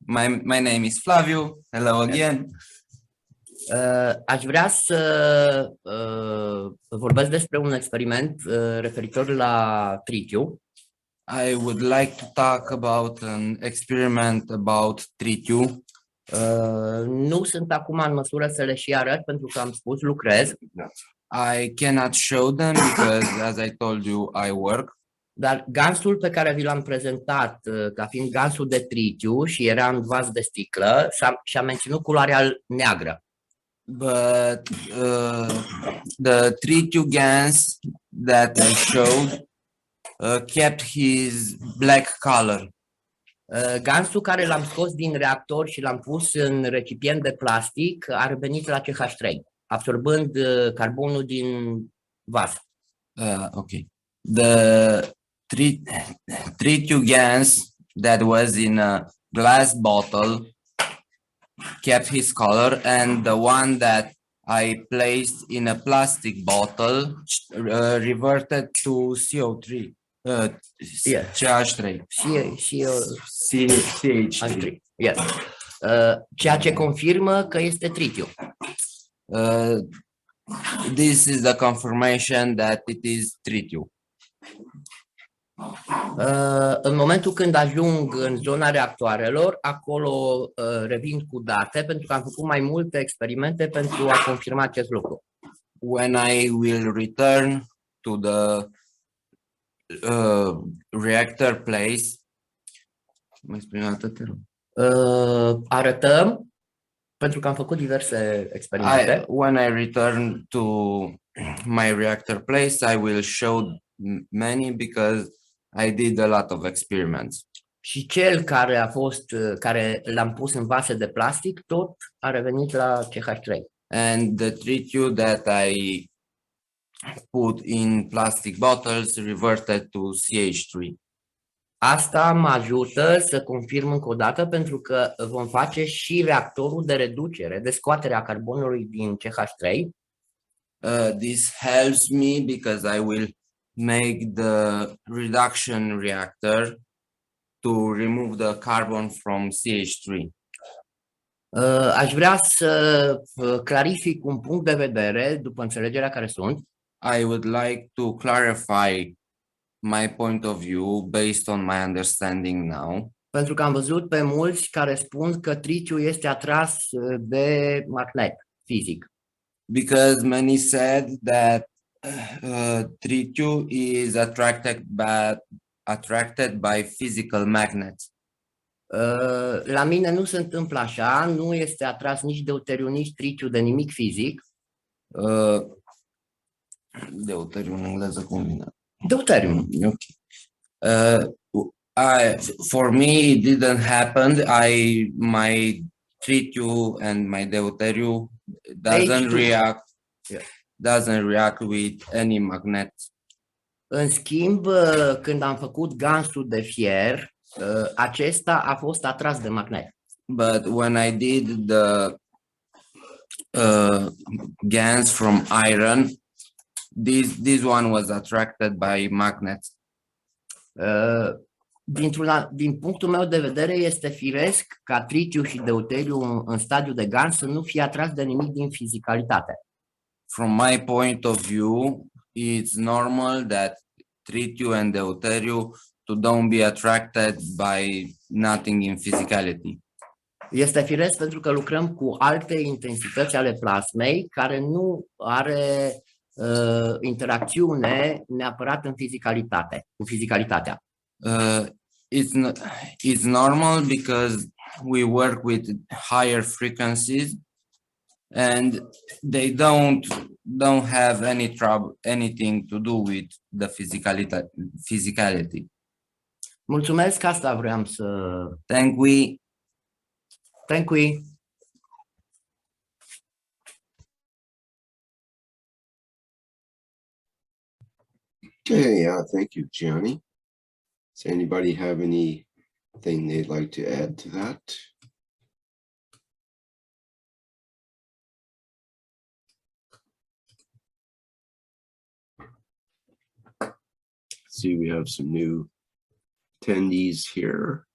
My name is Flavio. Hello again. Aș vrea să vorbesc despre un experiment referitor la tritium. I would like to talk about an experiment about tritium. Nu sunt acum în măsură să le și arăt pentru că am spus lucrez. I cannot show them because, as I told you, I work. Dar gansul pe care vi l-am prezentat ca fiind gansul de tritiu și era în vas de sticlă și-a menținut culoarea neagră. But the tritium gas that I showed kept his black color. Gansul care l-am scos din reactor și l-am pus în recipient de plastic a revenit la CH3, absorbând carbonul din vas. Okay. The tritium gas that was in a glass bottle kept his color, and the one that I placed in a plastic bottle reverted to CO3. CH3. CH3. Yes. Ceea ce confirmă că este tritium. This is the confirmation that it is tritium. În momentul când ajung în zona reactoarelor, acolo revin cu date, pentru că am făcut mai multe experimente pentru a confirma acest lucru. When I will return to the reactor place, arătăm, pentru că am făcut diverse experimente. When I return to my reactor place, I will show many because I did a lot of experiments. Și cel care l-am pus în vase de plastic, tot a revenit la CH3. And the tritium that I put in plastic bottles reverted to CH3. Asta mă ajută să confirm încă o dată, pentru că vom face și reactorul de reducere, de scoatere a carbonului din CH3. This helps me because I will make the reduction reactor to remove the carbon from CH3. Aș vrea să clarific un punct de vedere după înțelegerea care sunt. I would like to clarify my point of view based on my understanding now. Pentru că am văzut pe mulți care spun că tritium este atras de magnet fizic. Because many said that tritium is attracted by physical magnets. La mine nu se întâmplă așa, nu este atras nici deuteriu, nici tritium de nimic fizic. Deuteriu în engleză cum vine? Deuterium. Okay. For me, it didn't happen. My tritium and my deuterium doesn't react. Yeah. Doesn't react with any magnet. În schimb, când am făcut gansul de fier, acesta a fost atras de magnet. But when I did the gans from iron, this one was attracted by magnets. Din punctul meu de vedere, este firesc ca tritium și deuteriu în stadiu de gans să nu fie atras de nimic din fizicalitate. From my point of view, it's normal that tritium and deuterium don't be attracted by nothing in physicality. Este firesc pentru că lucrăm cu alte intensități ale plasmei care nu are interacțiune neapărat în fizicalitate, cu fizicalitatea. It's normal because we work with higher frequencies and they don't have anything to do with the physicality. Mulțumesc, asta vreau să... Thank you. Okay, thank you, Giani. Does anybody have anything they'd like to add to that? See, we have some new attendees here.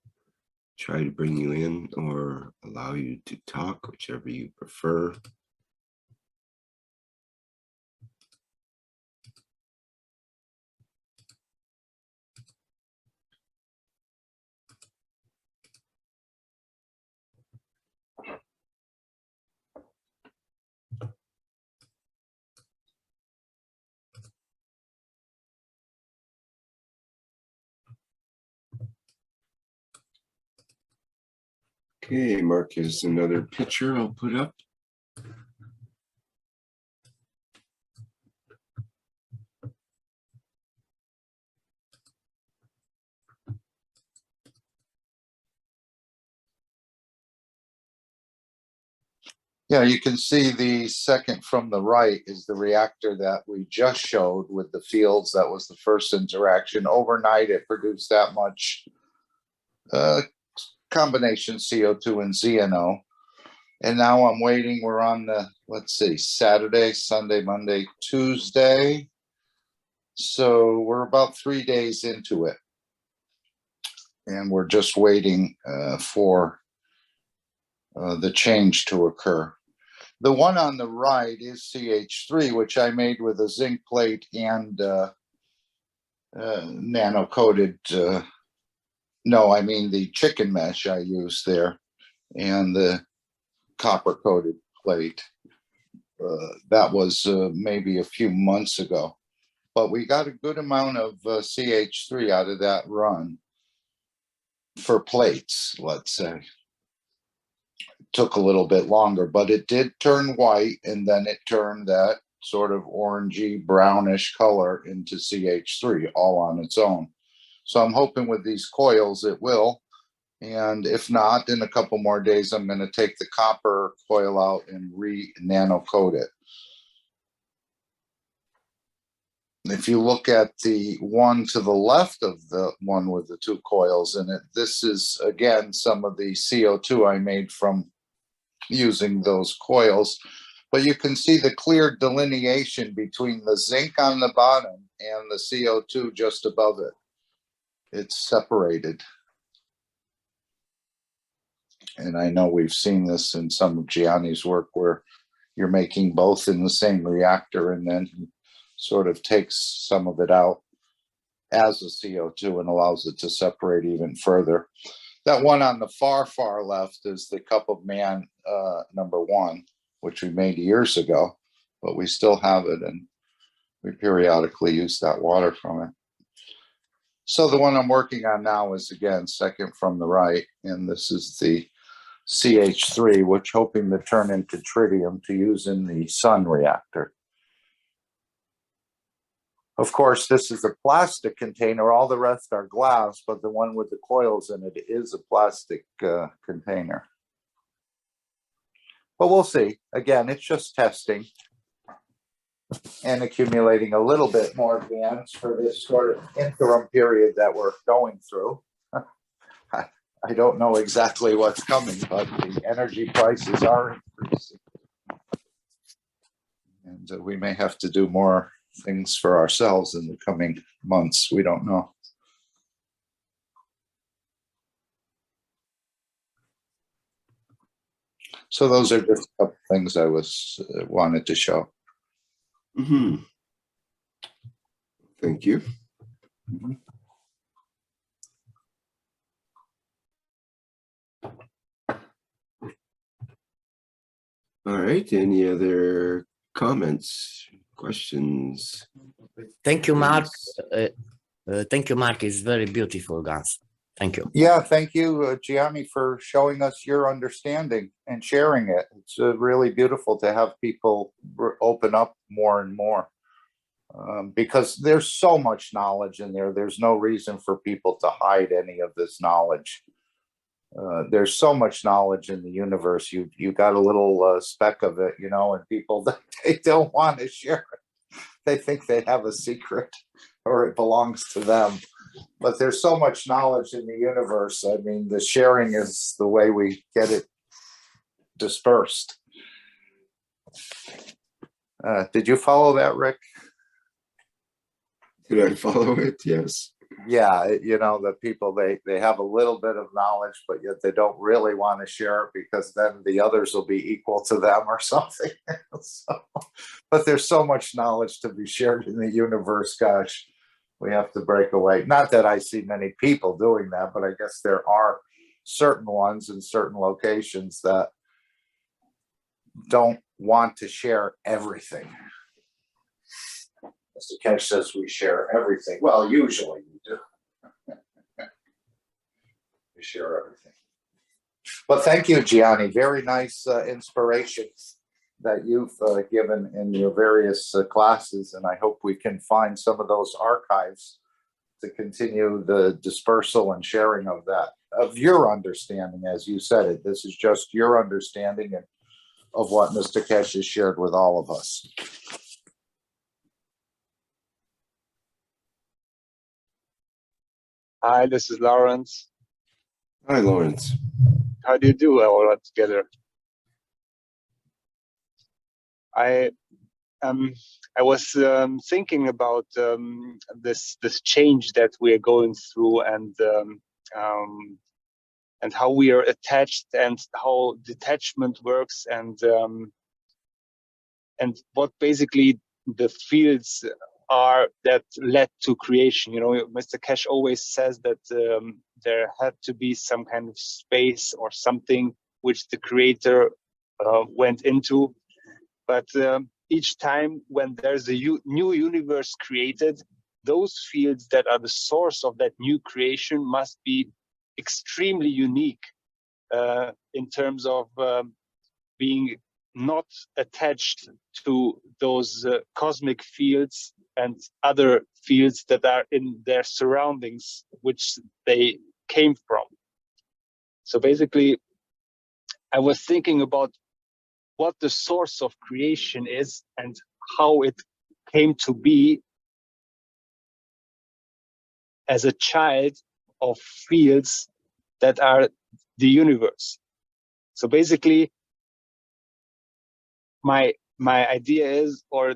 try to bring you in or allow you to talk, whichever you prefer. Okay, Mark has another picture I'll put up. Yeah, you can see the second from the right is the reactor that we just showed with the fields. That was the first interaction. Overnight, it produced that much combination CO2 and ZNO. And now I'm waiting. We're on the, let's see, Saturday, Sunday, Monday, Tuesday. So we're about 3 days into it. And we're just waiting for the change to occur. The one on the right is CH3, which I made with a zinc plate and nano-coated, no, I mean the chicken mesh I used there and the copper-coated plate. That was maybe a few months ago. But we got a good amount of CH3 out of that run for plates, let's say. Took a little bit longer, but it did turn white, and then it turned that sort of orangey brownish color into CH3 all on its own. So I'm hoping with these coils it will, and if not, in a couple more days I'm going to take the copper coil out and nano coat it. If you look at the one to the left of the one with the two coils in it, this is again some of the CO2 I made from using those coils, but you can see the clear delineation between the zinc on the bottom and the CO2 just above it. It's separated. And I know we've seen this in some of Giani's work where you're making both in the same reactor and then he sort of takes some of it out as a CO2 and allows it to separate even further. That one on the far left is the Cup of Man #1, which we made years ago, but we still have it and we periodically use that water from it. So the one I'm working on now is again second from the right, and this is the CH3, which hoping to turn into tritium to use in the sun reactor. Of course, this is a plastic container. All the rest are glass, but the one with the coils in it is a plastic container. But we'll see. Again, it's just testing and accumulating a little bit more advance for this sort of interim period that we're going through. I don't know exactly what's coming, but the energy prices are increasing. And we may have to do more things for ourselves in the coming months. We don't know. So those are just a couple things I wanted to show. Mm-hmm. Thank you. Mm-hmm. All right. Any other comments, questions? Thank you, Mark. Thank you, Mark. It's very beautiful, guys. Thank you. Yeah, thank you, Giani, for showing us your understanding and sharing it. It's really beautiful to have people open up more and more because there's so much knowledge in there. There's no reason for people to hide any of this knowledge. There's so much knowledge in the universe. You got a little speck of it, you know, and people, they don't want to share it. They think they have a secret or it belongs to them. But there's so much knowledge in the universe. I mean, the sharing is the way we get it dispersed. Did you follow that, Rick? Did I follow it? Yes. yeah, you know, the people, they have a little bit of knowledge, but yet they don't really want to share it because then the others will be equal to them or something. So, but there's so much knowledge to be shared in the universe, gosh, we have to break away. Not that I see many people doing that, but I guess there are certain ones in certain locations that don't want to share everything. Mr. Cash says we share everything. Well, usually we do. We share everything. But thank you, Giani. Very nice inspiration that you've given in your various classes. And I hope we can find some of those archives to continue the dispersal and sharing of that, of your understanding, as you said it. This is just your understanding of what Mr. Cash has shared with all of us. Hi, this is Lawrence. Hi, Lawrence. How do you do all that together? I was thinking about this change that we are going through, and how we are attached, and how detachment works, and what basically the fields are that led to creation. You know, Mr. Cash always says that there had to be some kind of space or something which the creator went into. But each time when there's a new universe created, those fields that are the source of that new creation must be extremely unique in terms of being not attached to those cosmic fields and other fields that are in their surroundings, which they came from. So basically, I was thinking about what the source of creation is and how it came to be as a child of fields that are the universe. So basically, my idea is, or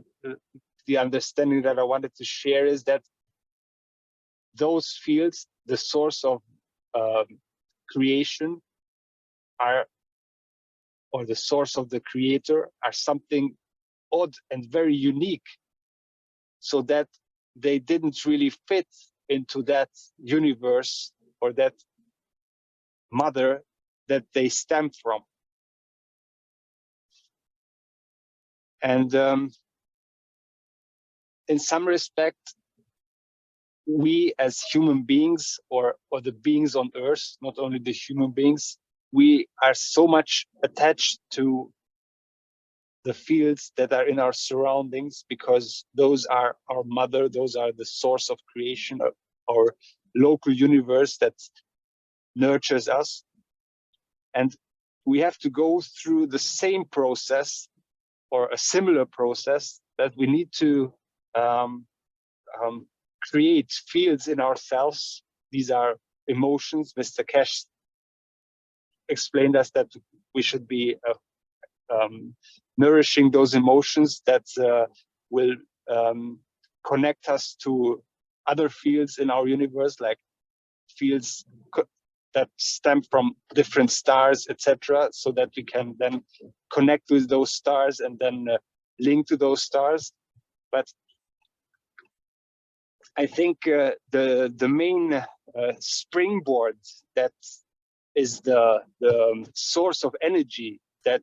the understanding that I wanted to share, is that those fields, the source of creation, are, or the source of the creator, are something odd and very unique, so that they didn't really fit into that universe or that mother that they stem from. And in some respect, we as human beings, or the beings on earth, not only the human beings, we are so much attached to the fields that are in our surroundings, because those are our mother, those are the source of creation, our local universe that nurtures us. And we have to go through the same process, or a similar process, that we need to create fields in ourselves. These are emotions. Mr. Cash explained us that we should be nourishing those emotions that will connect us to other fields in our universe, like fields that stem from different stars, etc., so that we can then connect with those stars and then link to those stars. But I think the main springboard that is the source of energy that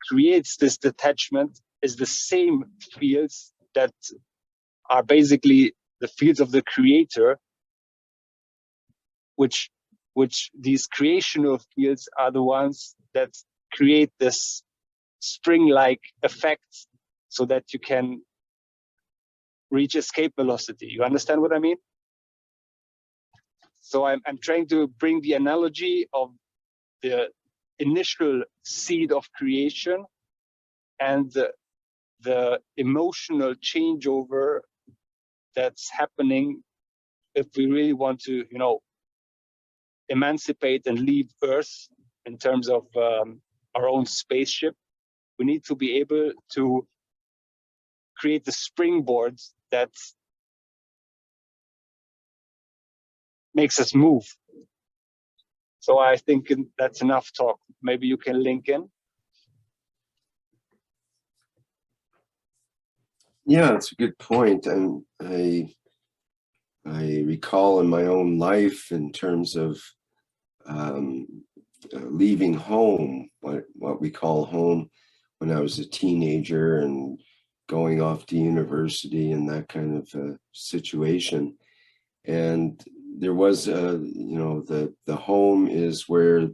creates this detachment is the same fields that are basically the fields of the creator, which these creational fields are the ones that create this spring-like effect, so that you can reach escape velocity. You understand what I mean? So I'm trying to bring the analogy of the initial seed of creation and the emotional changeover that's happening if we really want to, you know, emancipate and leave Earth in terms of our own spaceship. We need to be able to create the springboard that makes us move. So I think that's enough talk. Maybe you can link in. Yeah, it's a good point. And I recall in my own life in terms of leaving home, what we call home, when I was a teenager and going off to university and that kind of situation. And there was the home is where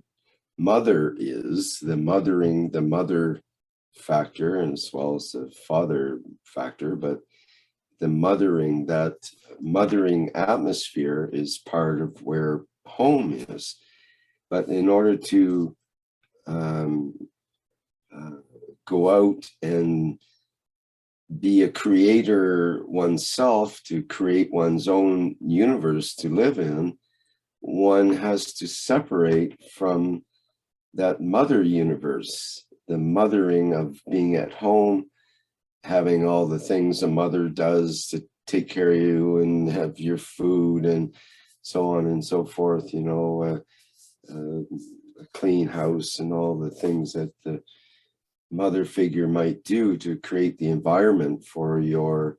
mother is, the mother factor, and as well as the father factor, but the mothering atmosphere is part of where home is. But in order to go out and be a creator oneself, to create one's own universe to live in, one has to separate from that mother universe, the mothering of being at home, having all the things a mother does to take care of you and have your food and so on and so forth, a clean house and all the things that the mother figure might do to create the environment for your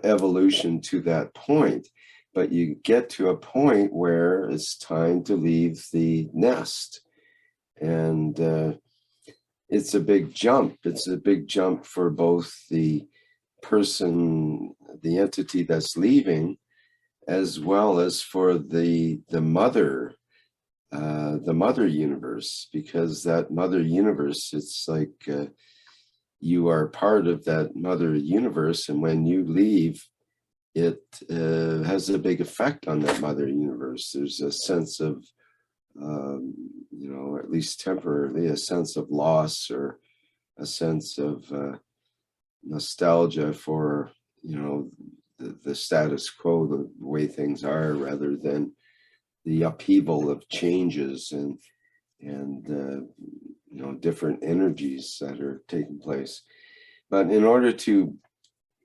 evolution to that point. But you get to a point where it's time to leave the nest. And it's a big jump. It's a big jump for both the person, the entity that's leaving, as well as for the mother universe, because that mother universe, it's like you are part of that mother universe, and when you leave, it has a big effect on that mother universe. There's a sense of at least temporarily, a sense of loss or a sense of nostalgia for the status quo, the way things are, rather than the upheaval of changes and different energies that are taking place. But in order to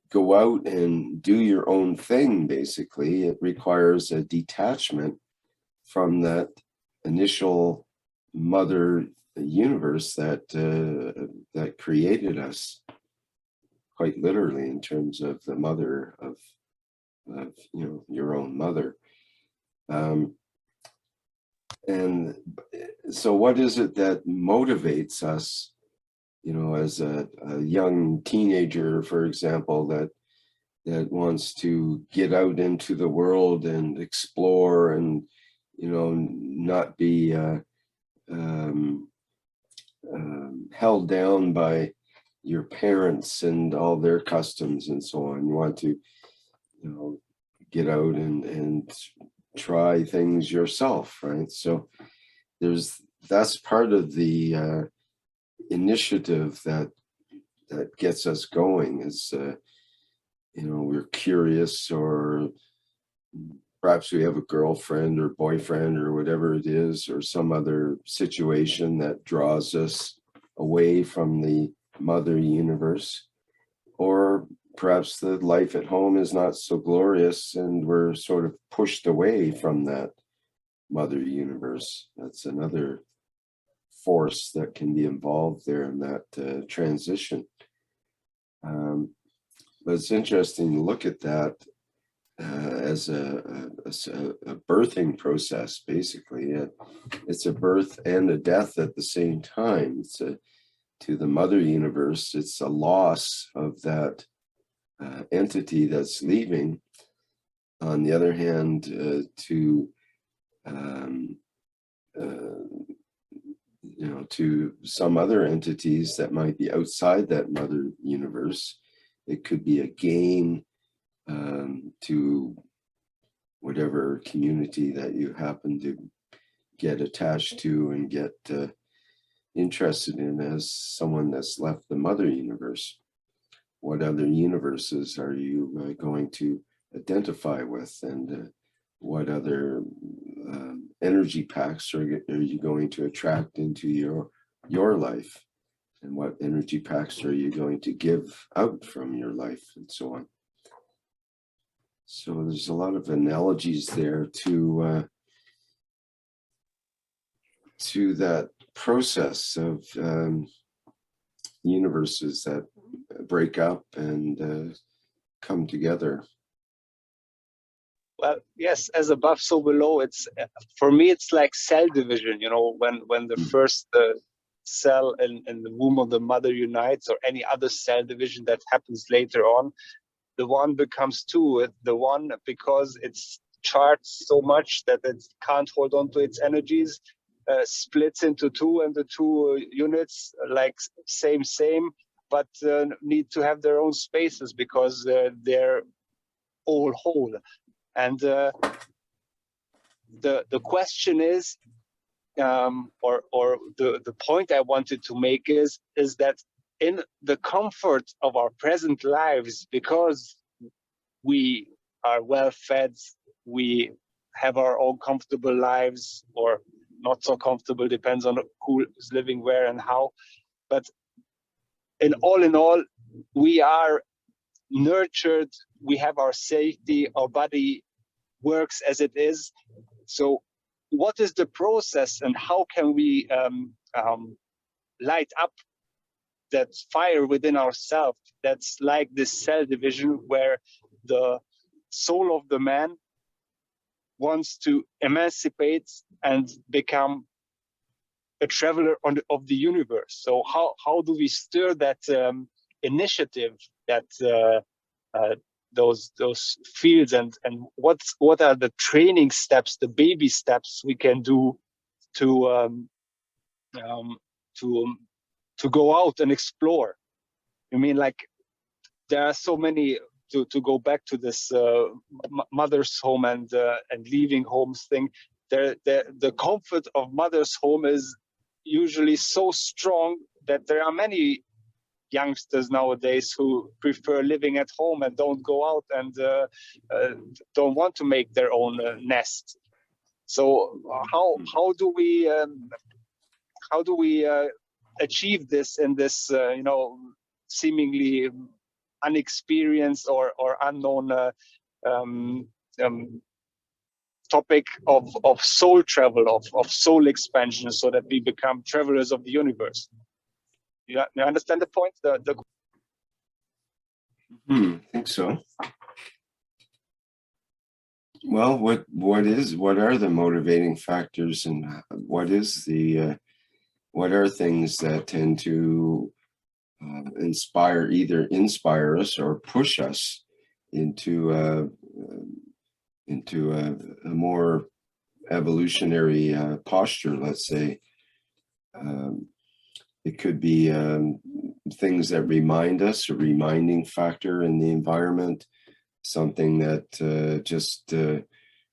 go out and do your own thing, basically, it requires a detachment from that initial mother universe that created us, quite literally, in terms of the mother of your own mother. And so what is it that motivates us, as a young teenager, for example, that wants to get out into the world and explore and, not be held down by your parents and all their customs and so on. You want to, get out and try things yourself, right? So that's part of the initiative that gets us going. Is we're curious, or perhaps we have a girlfriend or boyfriend or whatever it is, or some other situation that draws us away from the mother universe, or perhaps the life at home is not so glorious and we're sort of pushed away from that mother universe. That's another force that can be involved there in that transition. But it's interesting to look at that as a birthing process, basically. It's a birth and a death at the same time. To the mother universe, it's a loss of that entity that's leaving. On the other hand, to some other entities that might be outside that mother universe, it could be a gain to whatever community that you happen to get attached to and get interested in as someone that's left the mother universe. What other universes are you going to identify with, and what other energy packs are you going to attract into your life, and what energy packs are you going to give out from your life, and so on. So there's a lot of analogies there to that process of universes that break up and come together. Well, yes, as above, so below. It's for me, it's like cell division. You know, when the first cell in the womb of the mother unites, or any other cell division that happens later on, the one becomes two. The one, because it's charged so much that it can't hold on to its energies, splits into two, and the two units, like same, but need to have their own spaces because they're all whole. And the question is, or the point I wanted to make is that in the comfort of our present lives, because we are well fed, we have our own comfortable lives, or not so comfortable, depends on who is living where and how. But in all, we are nurtured, we have our safety, our body works as it is. So what is the process, and how can we light up that fire within ourselves? That's like this cell division where the soul of the man wants to emancipate and become a traveler of the universe. So how do we stir that initiative, that those fields, and what are the training steps, the baby steps we can do to go out and explore? I mean, like, there are so many, to go back to this mother's home and leaving homes thing. The comfort of mother's home is usually so strong that there are many youngsters nowadays who prefer living at home and don't go out and don't want to make their own nest. So how do we achieve this in this seemingly unexperienced or unknown topic of soul travel, of soul expansion, so that we become travelers of the universe? You understand the point? I think so. Well, what are the motivating factors, and what are things that tend to inspire us or push us into a more evolutionary posture, let's say. It could be things that remind us, a reminding factor in the environment, something that just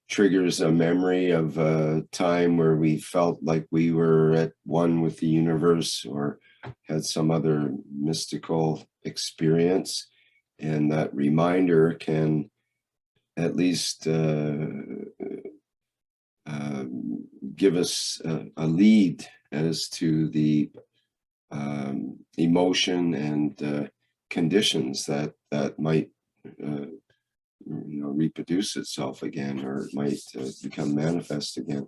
triggers a memory of a time where we felt like we were at one with the universe, or had some other mystical experience. And that reminder can at least give us a lead as to the emotion and conditions that might reproduce itself again, or might become manifest again.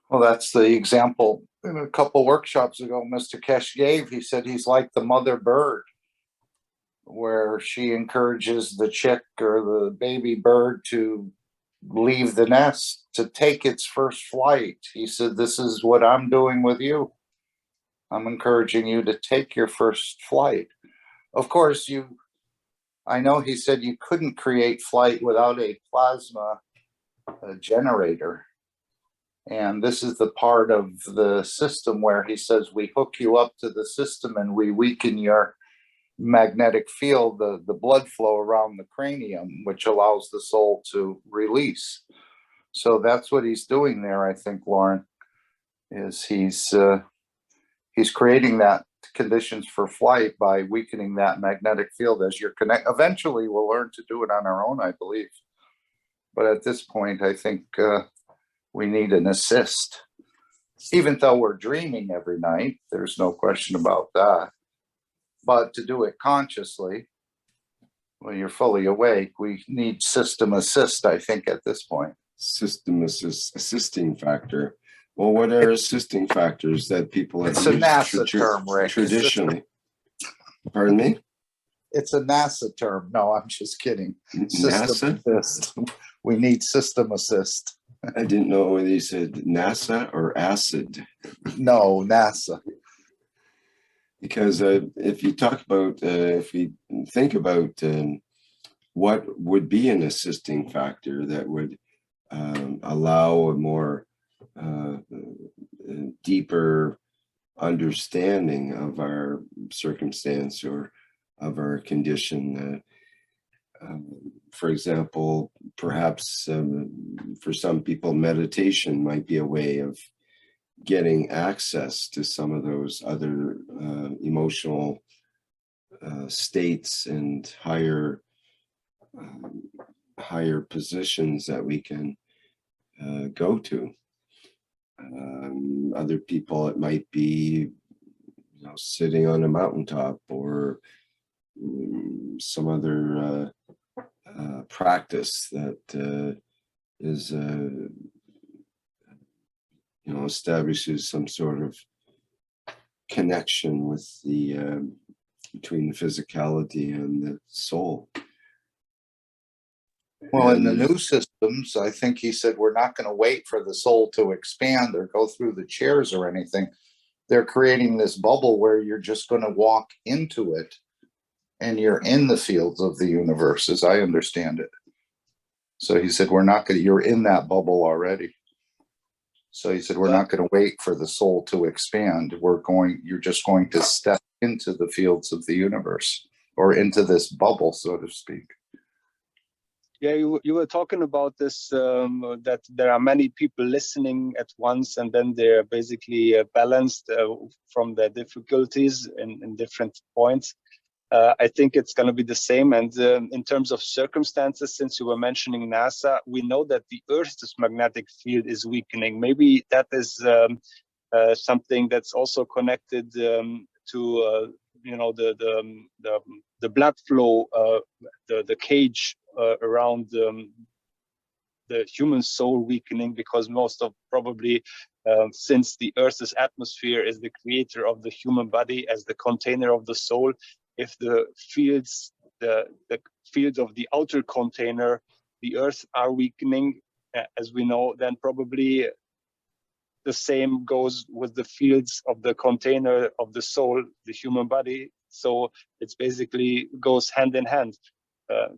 Well, that's the example in a couple workshops ago Mr. Kesh gave. He said he's like the mother bird, where she encourages the chick or the baby bird to leave the nest, to take its first flight. He said, this is what I'm doing with you. I'm encouraging you to take your first flight. Of course, I know he said you couldn't create flight without a plasma generator. And this is the part of the system where he says we hook you up to the system and we weaken your magnetic field, the blood flow around the cranium, which allows the soul to release. So that's what he's doing there, I think, Lauren, is he's creating that conditions for flight by weakening that magnetic field as you're connect. Eventually, we'll learn to do it on our own, I believe. But at this point, I think we need an assist. Even though we're dreaming every night, there's no question about that. But to do it consciously, Well, you're fully awake. We need system assist, I think, at this point. System assisting factor. Well, what are assisting factors that people have It's a used NASA term, Rick. traditionally? Pardon me? It's a NASA term. No, I'm just kidding. System NASA? assist. We need system assist. I didn't know whether you said NASA or acid. No, NASA. Because if you talk about, if we think about what would be an assisting factor that would allow a more deeper understanding of our circumstance or of our condition. For example, perhaps for some people, meditation might be a way of getting access to some of those other emotional states and higher positions that we can go to. Other people, it might be, sitting on a mountaintop or some other practice that is establishes some sort of connection with the between the physicality and the soul. Well, in the new systems, I think he said we're not going to wait for the soul to expand or go through the chairs or anything. They're creating this bubble where you're just going to walk into it and you're in the fields of the universe, as I understand it. So he said, you're in that bubble already. So he said, we're not going to wait for the soul to expand. You're just going to step into the fields of the universe, or into this bubble, so to speak. Yeah, you were talking about this, that there are many people listening at once, and then they're basically balanced from their difficulties in different points. I think it's going to be the same. And in terms of circumstances, since you were mentioning NASA, we know that the Earth's magnetic field is weakening. Maybe that is something that's also connected to the blood flow, the cage around the human soul weakening, because most of probably since the Earth's atmosphere is the creator of the human body as the container of the soul, if the fields of the outer container, the Earth, are weakening, as we know, then probably the same goes with the fields of the container of the soul, the human body. So it's basically goes hand in hand.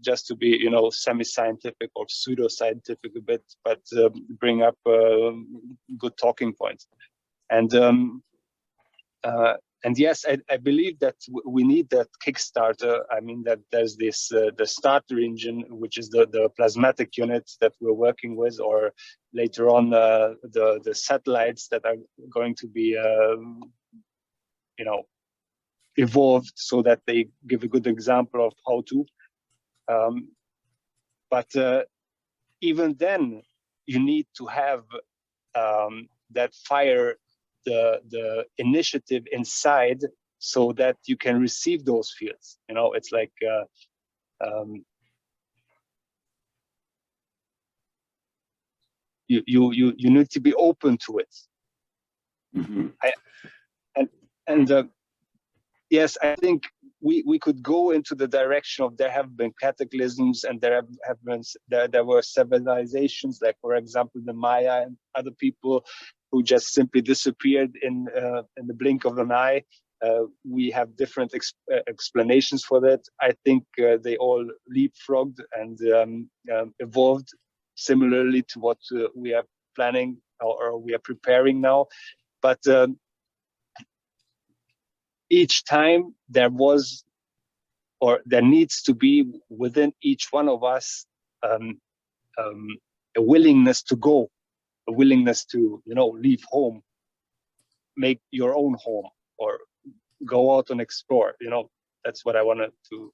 Just to be, semi-scientific or pseudo-scientific a bit, but bring up good talking points. And yes, I believe that we need that Kickstarter. I mean, that there's this the starter engine, which is the plasmatic unit that we're working with, or later on the satellites that are going to be evolved so that they give a good example of how to. But even then, you need to have that fire, the initiative inside, so that you can receive those fields. It's like you need to be open to it. Mm-hmm. Yes, I think we could go into the direction of there have been cataclysms, and there were civilizations, like for example the Maya and other people who just simply disappeared in the blink of an eye. We have different explanations for that. I think they all leapfrogged and evolved similarly to what we are planning or we are preparing now. But each time there was, or there needs to be within each one of us, a willingness to go, a willingness to, leave home, make your own home, or go out and explore. That's what I wanted to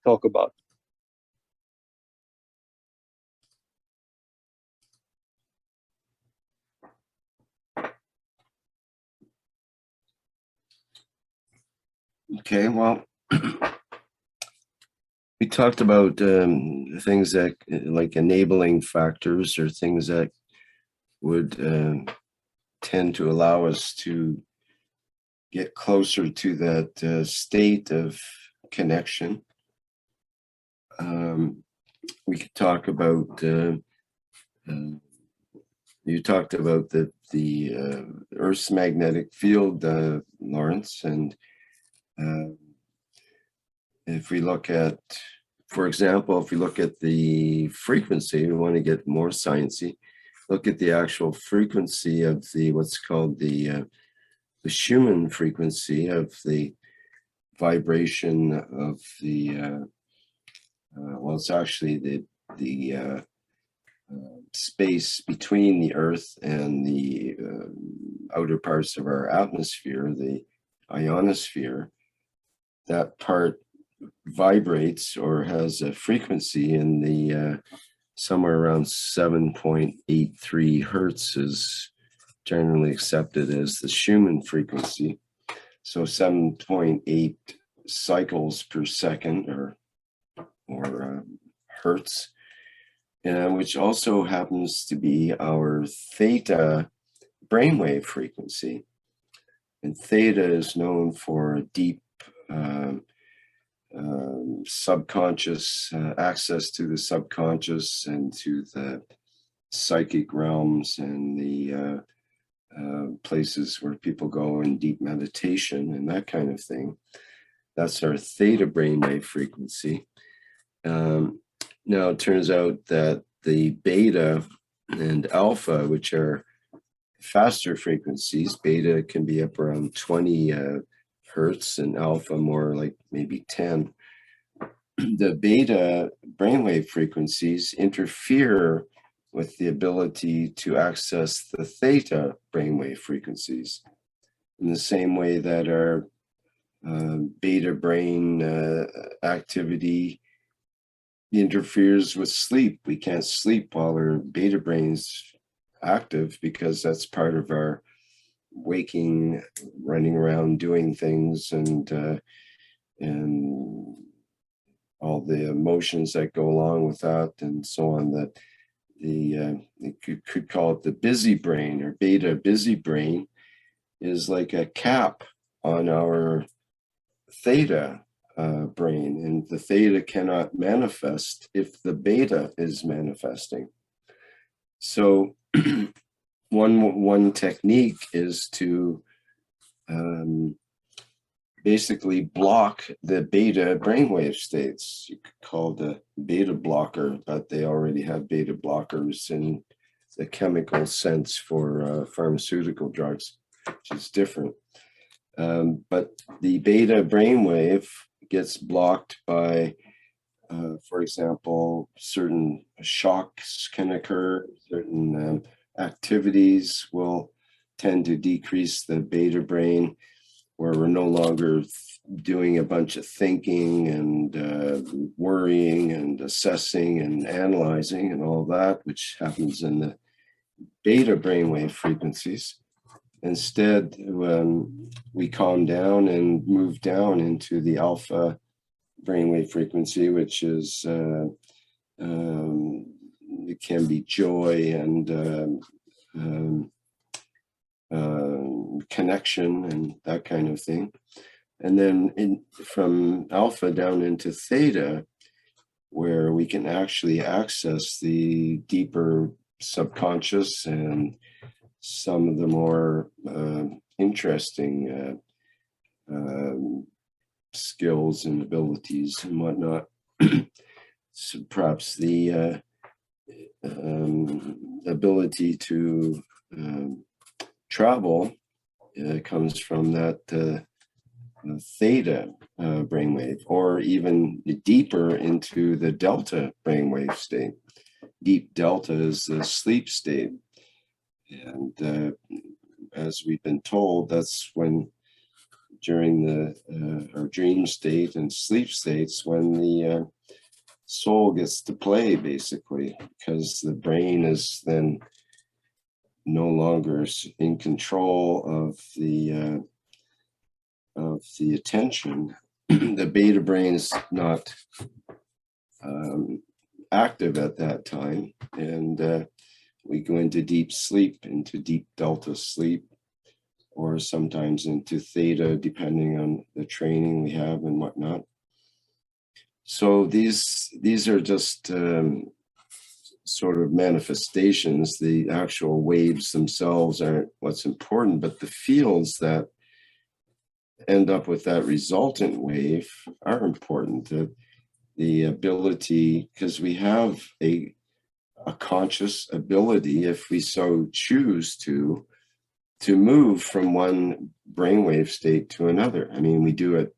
talk about. Okay, well, we talked about things that like enabling factors or things that would tend to allow us to get closer to that state of connection. We could talk about, you talked about the Earth's magnetic field, Lawrence, and if we look at, for example, if we look at the frequency, we want to get more sciencey, look at the actual frequency of the, what's called the Schumann frequency of the vibration of the, well, it's actually the space between the Earth and the outer parts of our atmosphere, the ionosphere. That part vibrates or has a frequency in the somewhere around 7.83 hertz is generally accepted as the Schumann frequency. So 7.8 cycles per second or hertz, which also happens to be our theta brainwave frequency. And theta is known for deep subconscious access to the subconscious and to the psychic realms and the places where people go in deep meditation and that kind of thing. That's our theta brainwave frequency. Now it turns out that the beta and alpha, which are faster frequencies, beta can be up around 20 hertz and alpha more like maybe 10. The beta brainwave frequencies interfere with the ability to access the theta brainwave frequencies in the same way that our beta brain activity interferes with sleep. We can't sleep while our beta brain's active because that's part of our waking, running around doing things and all the emotions that go along with that and so on. That the you could call it the busy brain or beta busy brain is like a cap on our theta brain, and the theta cannot manifest if the beta is manifesting. So one technique is to basically block the beta brainwave states. You could call the beta blocker, but they already have beta blockers in the chemical sense for pharmaceutical drugs, which is different. But the beta brainwave gets blocked by, for example, certain shocks can occur, certain activities will tend to decrease the beta brain, where we're no longer doing a bunch of thinking and worrying and assessing and analyzing and all that, which happens in the beta brainwave frequencies. Instead, we calm down and move down into the alpha brainwave frequency, which is it can be joy and connection and that kind of thing. And then from alpha down into theta, where we can actually access the deeper subconscious and some of the more interesting skills and abilities and whatnot. So perhaps the ability to travel comes from that theta brainwave, or even deeper into the delta brainwave state. Deep delta is the sleep state. And as we've been told, that's when during the our dream state and sleep states when the soul gets to play, basically, because the brain is then no longer in control of the attention. The beta brain is not active at that time, and we go into deep sleep, into deep delta sleep, or sometimes into theta, depending on the training we have and whatnot. So these are just sort of manifestations. The actual waves themselves aren't what's important, but the fields that end up with that resultant wave are important. The ability, because we have a conscious ability, if we so choose to move from one brainwave state to another. I mean, we do it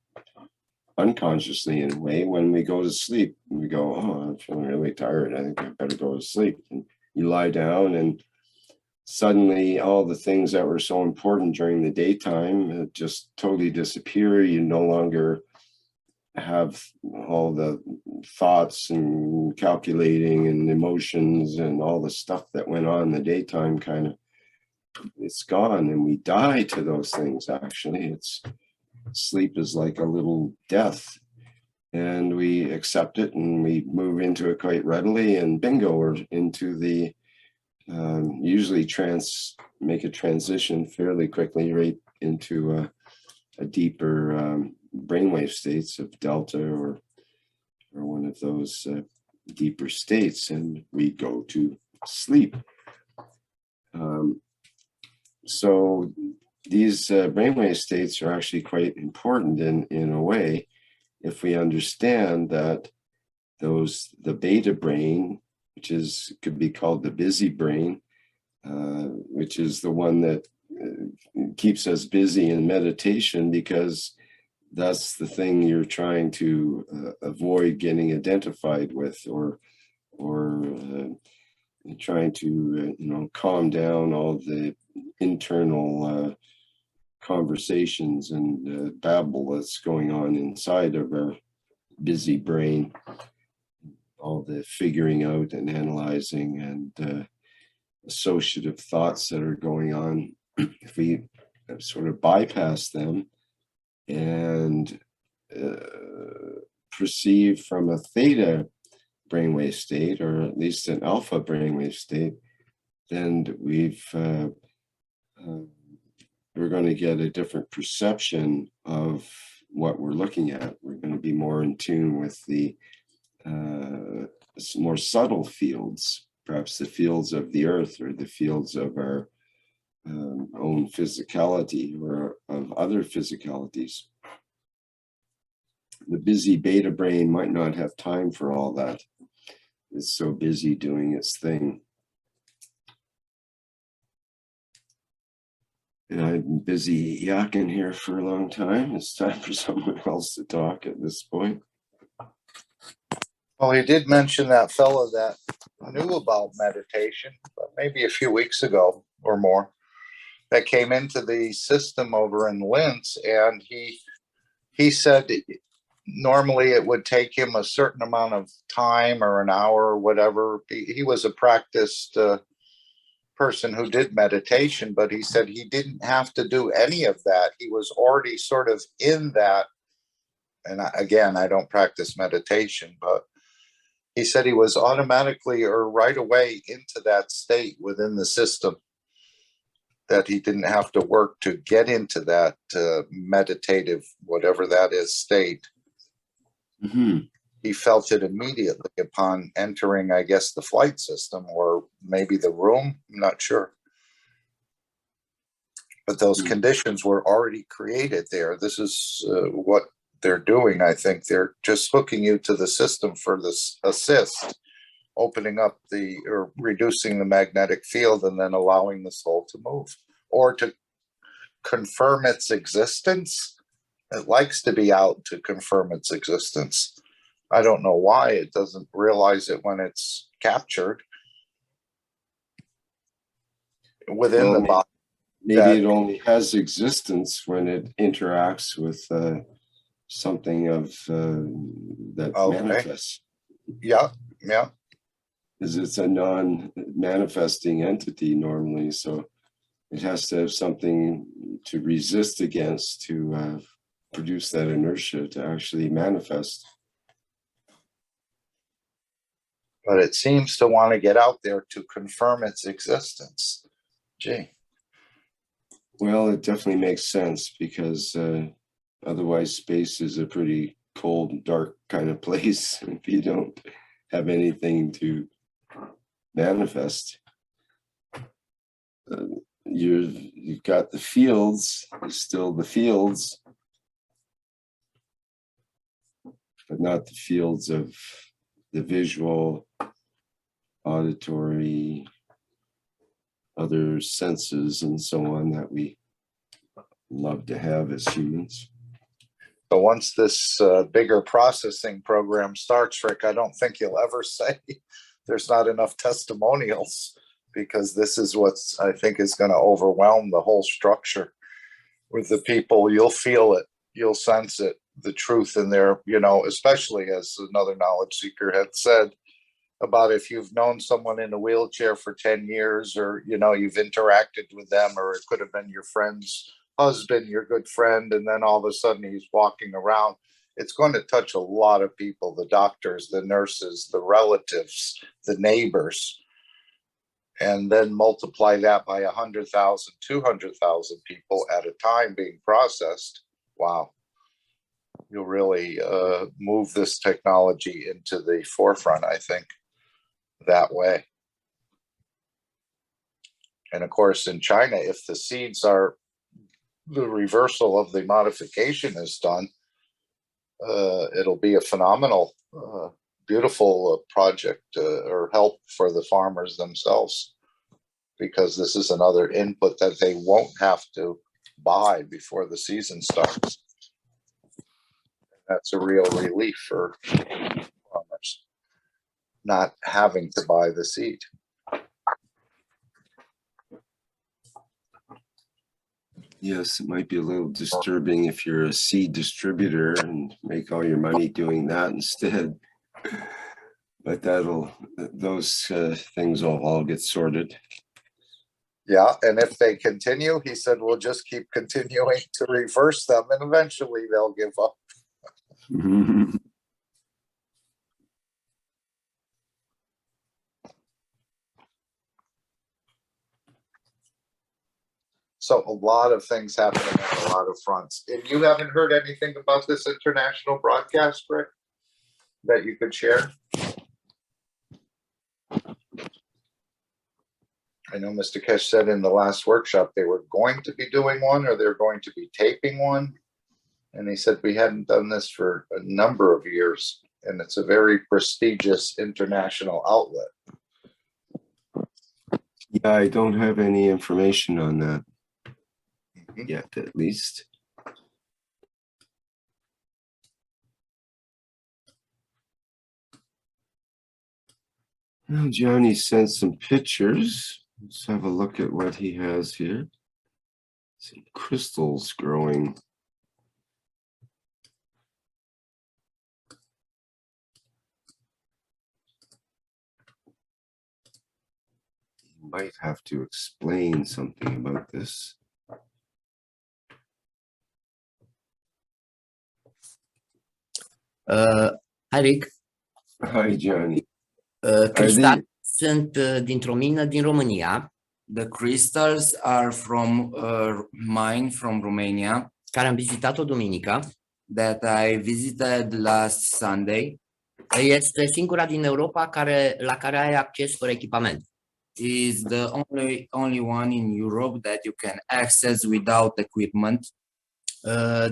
unconsciously in a way. When we go to sleep, we go, oh, I'm feeling really tired, I think I better go to sleep. And you lie down, and suddenly all the things that were so important during the daytime just totally disappear. You no longer have all the thoughts and calculating and emotions and all the stuff that went on in the daytime. Kind of, it's gone, and we die to those things. Actually, sleep is like a little death, and we accept it, and we move into it quite readily, and bingo, we're into the usually make a transition fairly quickly right into a deeper brainwave states of delta or one of those deeper states, and we go to sleep. So these brainwave states are actually quite important in a way, if we understand that the beta brain, which could be called the busy brain, which is the one that keeps us busy in meditation, because that's the thing you're trying to avoid getting identified with, or trying to calm down all the internal conversations and babble that's going on inside of our busy brain, all the figuring out and analyzing and associative thoughts that are going on. If we sort of bypass them and perceive from a theta brainwave state, or at least an alpha brainwave state, then we're going to get a different perception of what we're looking at. We're going to be more in tune with the more subtle fields, perhaps the fields of the earth, or the fields of our own physicality, or of other physicalities. The busy beta brain might not have time for all that. It's so busy doing its thing. And I've been busy yakking here for a long time. It's time for someone else to talk at this point. Well, he did mention that fellow that knew about meditation, but maybe a few weeks ago or more, that came into the system over in Linz, and he said normally it would take him a certain amount of time, or an hour or whatever. He was a practiced person who did meditation, but he said he didn't have to do any of that. He was already sort of in that. And again, I don't practice meditation, but he said he was automatically or right away into that state within the system, that he didn't have to work to get into that meditative, whatever that is, state. Mm-hmm. He felt it immediately upon entering, I guess, the flight system, or maybe the room. I'm not sure. But those conditions were already created there. This is what they're doing. I think they're just hooking you to the system for this assist, opening up or reducing the magnetic field, and then allowing the soul to move, or to confirm its existence. It likes to be out to confirm its existence. I don't know why it doesn't realize it when it's captured within the body. Maybe it only has existence when it interacts with something of that manifests. Yeah. Because it's a non-manifesting entity normally, so it has to have something to resist against to produce that inertia to actually manifest. but it seems to want to get out there to confirm its existence. Gee. Well, it definitely makes sense because otherwise space is a pretty cold, dark kind of place if you don't have anything to manifest. You've got the fields, still the fields, but not the fields of the visual, auditory, other senses and so on that we love to have as humans. So once this bigger processing program starts, Rick, I don't think you'll ever say there's not enough testimonials, because this is what's, I think, is going to overwhelm the whole structure with the people. You'll feel it, you'll sense it, the truth in there, you know, especially as another knowledge seeker had said about if you've known someone in a wheelchair for 10 years, or, you know, you've interacted with them, or it could have been your friend's husband, your good friend, and then all of a sudden he's walking around. It's going to touch a lot of people, the doctors, the nurses, the relatives, the neighbors, and then multiply that by 100,000, 200,000 people at a time being processed. Wow. You'll really move this technology into the forefront, I think, that way. And of course, in China, if the seeds are, the reversal of the modification is done, it'll be a phenomenal, beautiful project or help for the farmers themselves, because this is another input that they won't have to buy before the season starts. That's a real relief for farmers, not having to buy the seed. Yes, it might be a little disturbing if you're a seed distributor and make all your money doing that instead. But those things will all get sorted. Yeah, and if they continue, he said, we'll just keep continuing to reverse them, and eventually they'll give up. So a lot of things happening on a lot of fronts. If you haven't heard anything about this international broadcast, Rick, that you could share? I know Mr. Kesh said in the last workshop they were going to be doing one, or they're going to be taping one. And he said we hadn't done this for a number of years, and it's a very prestigious international outlet. Yeah, I don't have any information on that yet, at least. Well, Giani sent some pictures. Let's have a look at what he has here. Some crystals growing. You might have to explain something about this. Hi, Rick. Hi, Giani. Cristale sunt dintr-o mină din România. The crystals are from mine from Romania Care am vizitat-o duminică. that I visited last Sunday. Este singura din Europa la care ai acces fără echipament. Is the only one in Europe that you can access without equipment.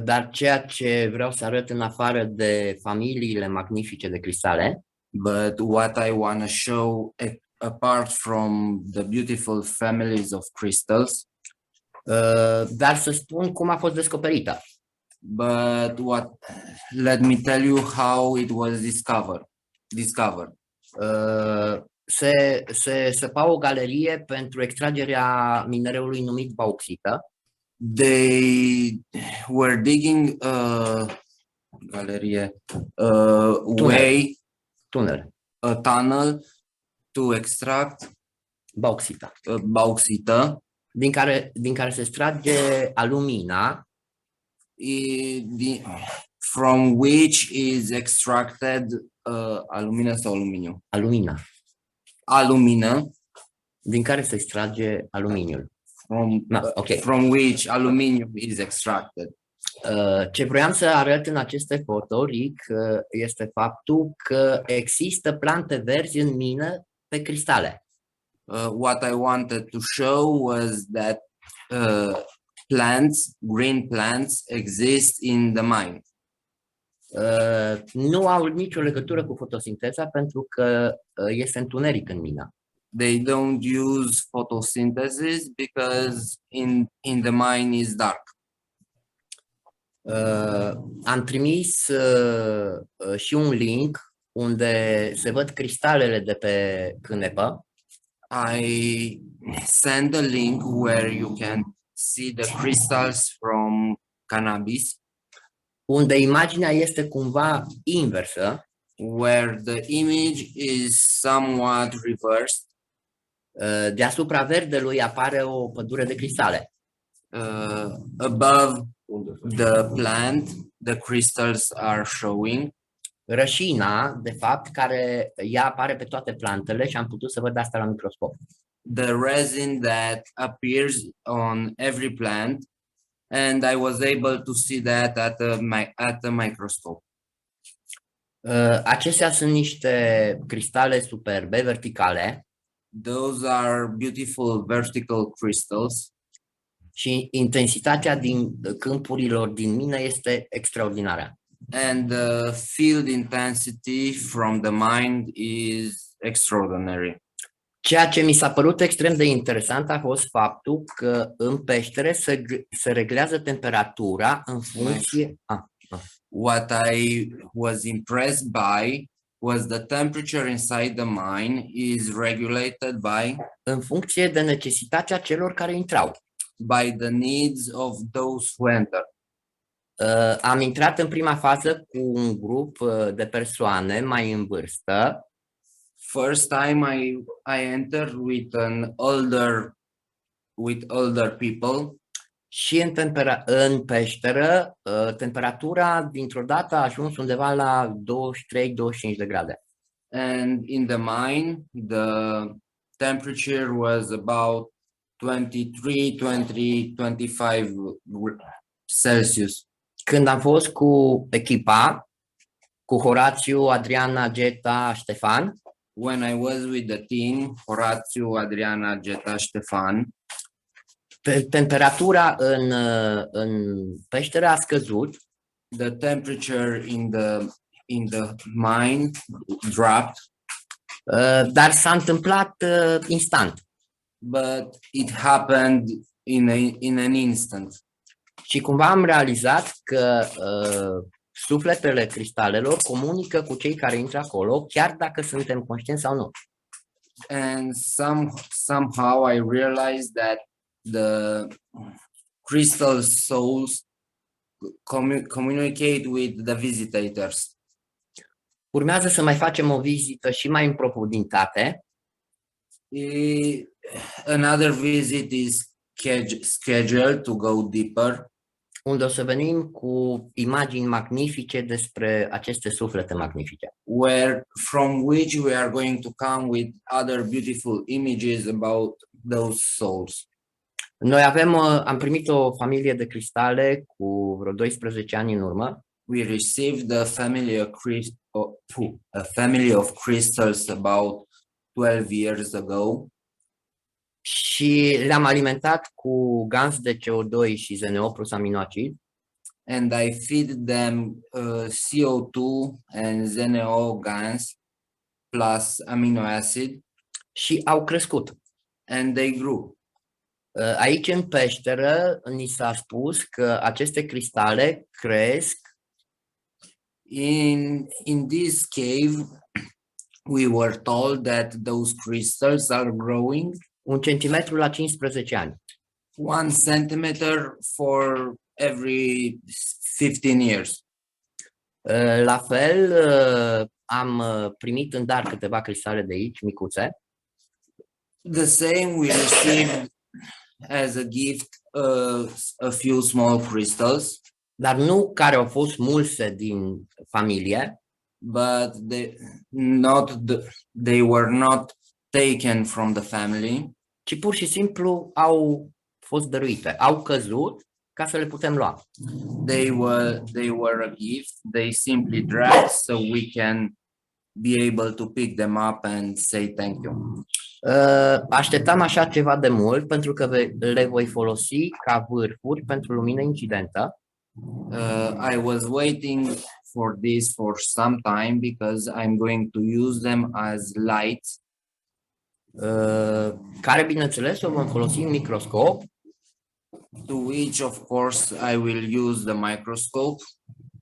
Dar ceea ce vreau să arăt, în afară de familiile magnifice de cristale, But what I want to show, apart from the beautiful families of crystals, dar să spun cum a fost descoperită. but let me tell you how it was discovered. Se săpa o galerie pentru extragerea minereului numit bauxită. They were digging a tunnel to extract bauxită, din care se extrage alumina from which is extracted alumină sau aluminiu? Alumina, Alumină, din care se extrage aluminiul. Ok. from which aluminium is extracted. Ce vroiam să arăt în aceste foto, Rick, este faptul că există plante verzi în mină pe cristale. What I wanted to show was that green plants exist in the mine. Nu au nicio legătură cu fotosinteza pentru că este întuneric în mină. They don't use photosynthesis because in the mine is dark. Am trimis și un link unde se văd cristalele de pe cânepă. I send a link where you can see the crystals from cannabis, Unde imaginea este cumva inversă. where the image is somewhat reversed. Deasupra verdelui apare o pădure de cristale. Above the plant, the crystals are showing. Rășina, de fapt, care ea apare pe toate plantele și am putut să văd asta la microscop. The resin that appears on every plant, and I was able to see that at the microscope. Acestea sunt niște cristale superbe, verticale, Those are beautiful vertical crystals, și intensitatea din câmpurilor din mină este extraordinară. and the field intensity from the mind is extraordinary. Ceea ce mi s-a părut extrem de interesant a fost faptul că în peștere se reglează temperatura în funcție... What I was impressed by was the temperature inside the mine is regulated în funcție de necesitatea celor care intrau. by the needs of those who enter. Am intrat în prima fază cu un grup de persoane mai în vârstă. First time I entered with older people, Și în peșteră, temperatura dintr-o dată a ajuns undeva la 23-25 de grade. and in the mine the temperature was about 23-25 Celsius. Când am fost cu echipa, cu Horațiu, Adriana, Geta, Ștefan, When I was with the team, Horațiu, Adriana, Geta, Ștefan, temperatura în peșteră a scăzut, the temperature in the mine dropped, dar s-a întâmplat instant. but it happened in an instant. Și cumva am realizat că sufletele cristalelor comunică cu cei care intră acolo, chiar dacă suntem conștienți sau nu. And somehow I realized that the crystal souls communicate with the visitators. Urmează să mai facem o vizită și mai în profunditate. Another visit is scheduled to go deeper, unde o să venim cu imagini magnifice despre aceste suflete magnifice. from which we are going to come with other beautiful images about those souls. Noi am primit o familie de cristale cu vreo 12 ani în urmă. We received a family of crystals about 12 years ago, Și le-am alimentat cu gans de CO2 și ZNO plus aminoacid. and I feed them CO2 and ZNO gas plus amino acid, Și au crescut. and they grew. Aici în peșteră ni s-a spus că aceste cristale cresc In this cave, we were told that those crystals are growing 1 centimetru la 15 ani. 1 centimeter for every 15 years. La fel, am primit în dar câteva cristale de aici, micuțe. The same we received as a gift a few small crystals. dar nu care au fost smulse din familie, but they were not taken from the family, ci pur și simplu au fost dăruite, au căzut ca să le putem lua. they were a gift. They simply dropped so we can be able to pick them up and say thank you. Așteptam așa ceva de mult pentru că le voi folosi ca vârfuri pentru lumină incidentă. I was waiting for this for some time because I'm going to use them as lights, Care, bineînțeles, o vom folosi în microscop to which of course I will use the microscope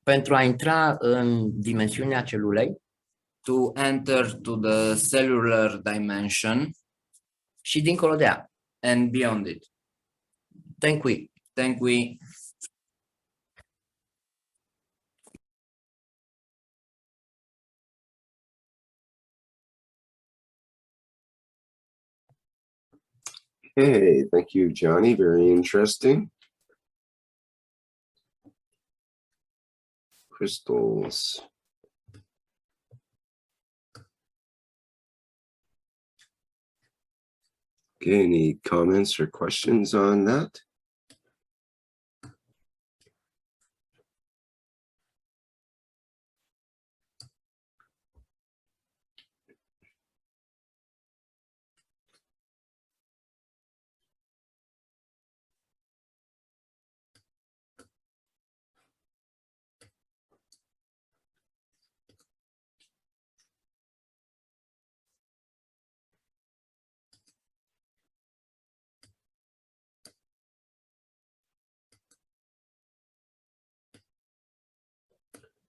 pentru a intra în dimensiunea celulei to enter to the cellular dimension și dincolo de ea. and beyond it. Thank you. Thank we. Hey, thank you, Gianni. Very interesting. Crystals. Okay, any comments or questions on that?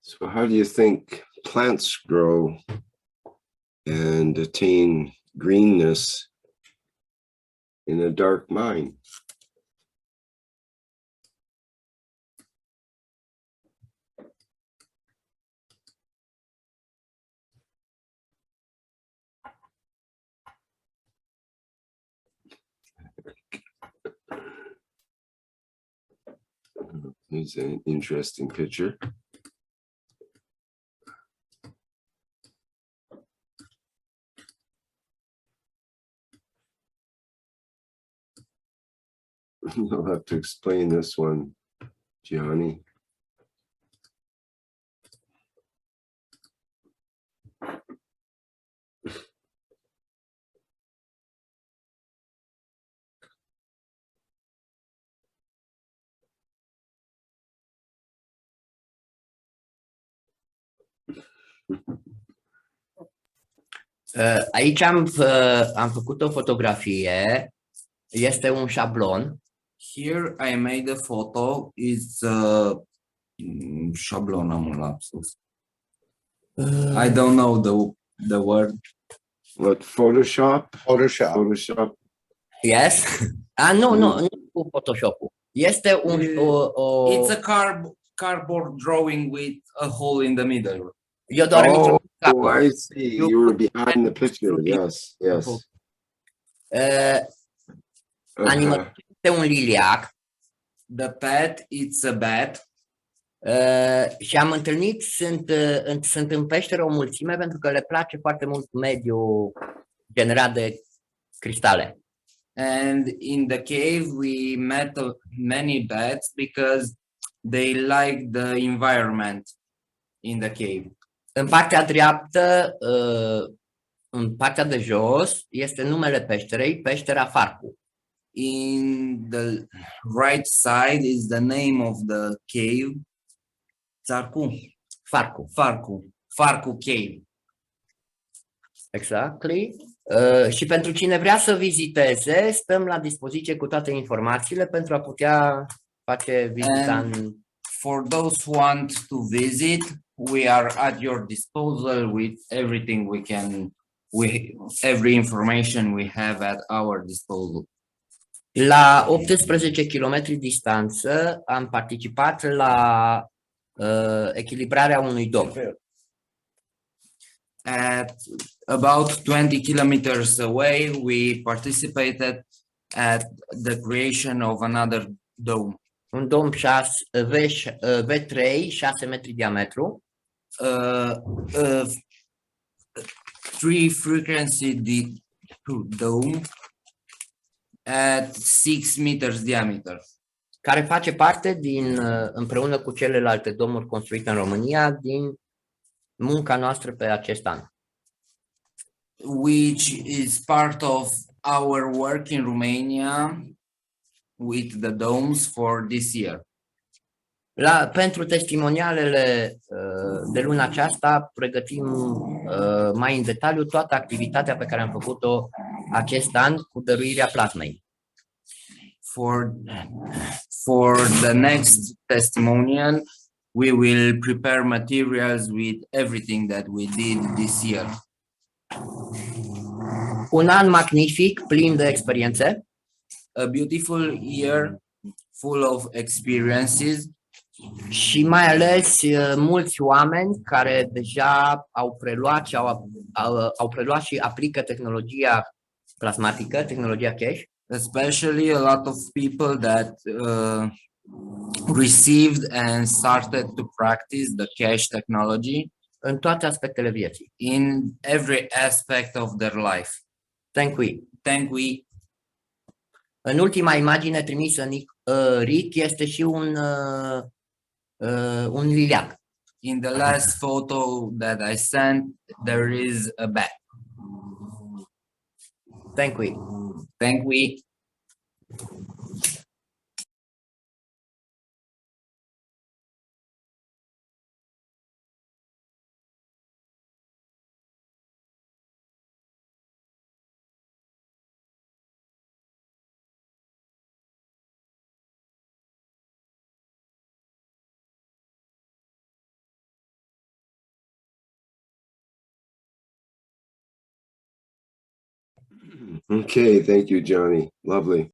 So how do you think plants grow and attain greenness in a dark mine? Here's an interesting picture. You'll have to explain this one, Gianni. Aici am făcut o fotografie, este un șablon. Here I made a photo. It's șablon, am un lapsus. I don't know the word. What, Photoshop? Photoshop. Photoshop. Yes? Nu cu Photoshop-ul. Este un... It's a cardboard drawing with a hole in the middle. Eu doar Oh, I see. You were behind the picture. Yes, yes. Animalul este un liliac. The pet, it's a bat. Și am întâlnit, sunt în peșteră o mulțime pentru că le place foarte mult mediul generat de cristale. And in the cave, we met many bats because they like the environment in the cave. În partea dreaptă, în partea de jos, este numele peșterei, peștera Farcu. In the right side is the name of the cave. Farcu Cave. Exactly. Și pentru cine vrea să viziteze, stăm la dispoziție cu toate informațiile pentru a putea face vizita. For those who want to visit, we are at your disposal with everything every information we have at our disposal. La 18 km distanță am participat la echilibrarea unui dom. At about 20 kilometers away, we participated at the creation of another dome. un dom 6, V3, 6 metri diametru, uh, uh, three frequency dome at 6 meters diameter, care face parte din, împreună cu celelalte domuri construite în România, din munca noastră pe acest an. which is part of our work in Romania with the domes for this year. Pentru testimonialele de luna aceasta pregătim mai în detaliu toată activitatea pe care am făcut-o acest an cu dăruirea plasmei. For the next testimonial, we will prepare materials with everything that we did this year. Un an magnific, plin de experiențe, A beautiful year full of experiences și mai ales mulți oameni care deja au preluat și au preluat și aplică tehnologia plasmatică, tehnologia cache, especially a lot of people that received and started to practice the cache technology în toate aspectele vieții. in every aspect of their life. Thank you. Thank we. În ultima imagine trimisă Rick este și un liliac. In the last photo that I sent, there is a bat. Thank you. Thank we. Okay, thank you, Gianni. Lovely.